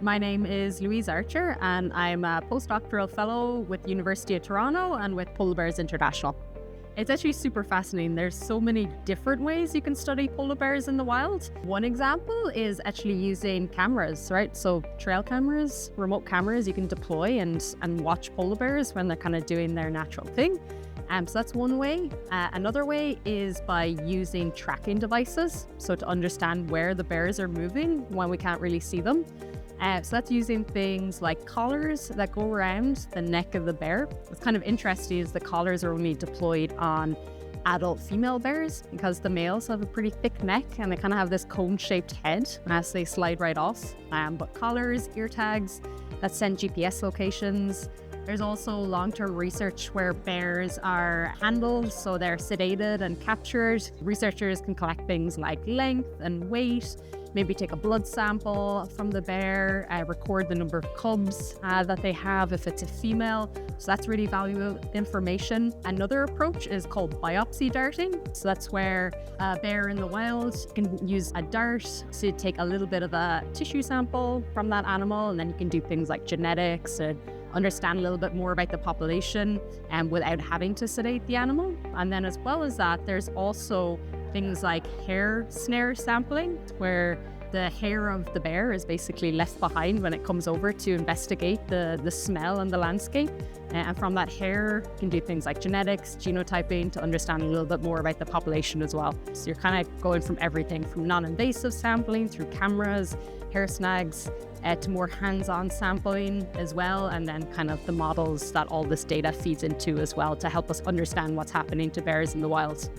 My name is Louise Archer, and I'm a postdoctoral fellow with the University of Toronto and with Polar Bears International. It's actually super fascinating. There's so many different ways you can study polar bears in the wild. One example is actually using cameras, right? So trail cameras, remote cameras you can deploy and watch polar bears when they're kind of doing their natural thing. So that's one way. Another way is by using tracking devices. So to understand where the bears are moving when we can't really see them. So that's using things like collars that go around the neck of the bear. What's kind of interesting is the collars are only deployed on adult female bears because the males have a pretty thick neck and they kind of have this cone-shaped head as they slide right off. But collars, ear tags that send GPS locations. There's also long-term research where bears are handled, so they're sedated and captured. Researchers can collect things like length and weight, maybe take a blood sample from the bear, record the number of cubs that they have if it's a female. So that's really valuable information. Another approach is called biopsy darting. So that's where a bear in the wild can use a dart to take a little bit of a tissue sample from that animal, and then you can do things like genetics and understand a little bit more about the population and without having to sedate the animal. And then as well as that, there's also things like hair snare sampling, where the hair of the bear is basically left behind when it comes over to investigate the smell and the landscape. And from that hair, you can do things like genetics, genotyping to understand a little bit more about the population as well. So you're kind of going from everything from non-invasive sampling through cameras, hair snags, to more hands-on sampling as well, and then kind of the models that all this data feeds into as well to help us understand what's happening to bears in the wild.